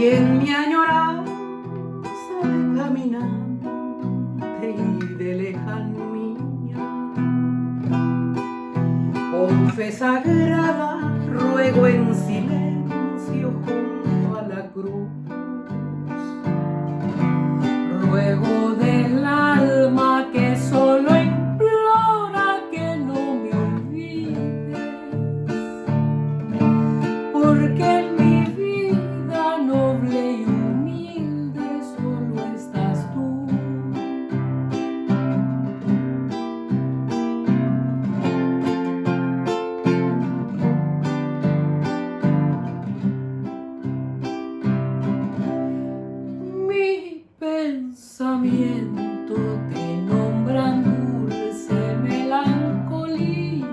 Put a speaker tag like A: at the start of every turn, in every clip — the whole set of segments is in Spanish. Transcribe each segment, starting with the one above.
A: Y en mi añoranza de caminante y de lejanía, con fe sagrada ruego en silencio junto a la cruz. Ruego del alma que solo implora que no me olvides, porque en mi vida noble y humilde solo estás tú. Mi pensamiento te nombra dulce melancolía,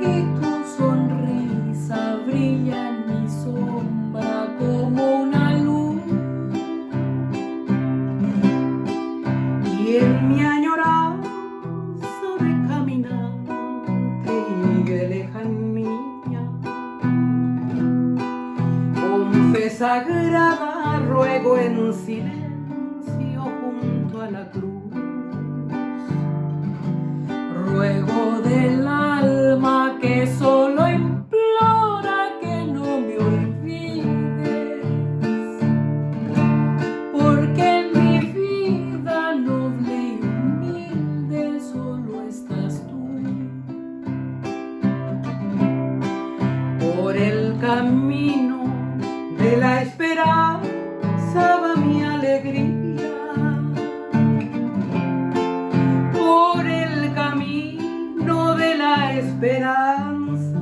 A: y tu sonrisa brilla en mi sombra como una luz. Y en mi añoranza de caminante y de lejanía, con fe sagrada ruego en silencio junto a la cruz. Ruego del alma que solo implora que no me olvides, porque en mi vida noble y humilde solo estás tú. Por el camino de la esperanza va mi alegría, por el camino de la esperanza.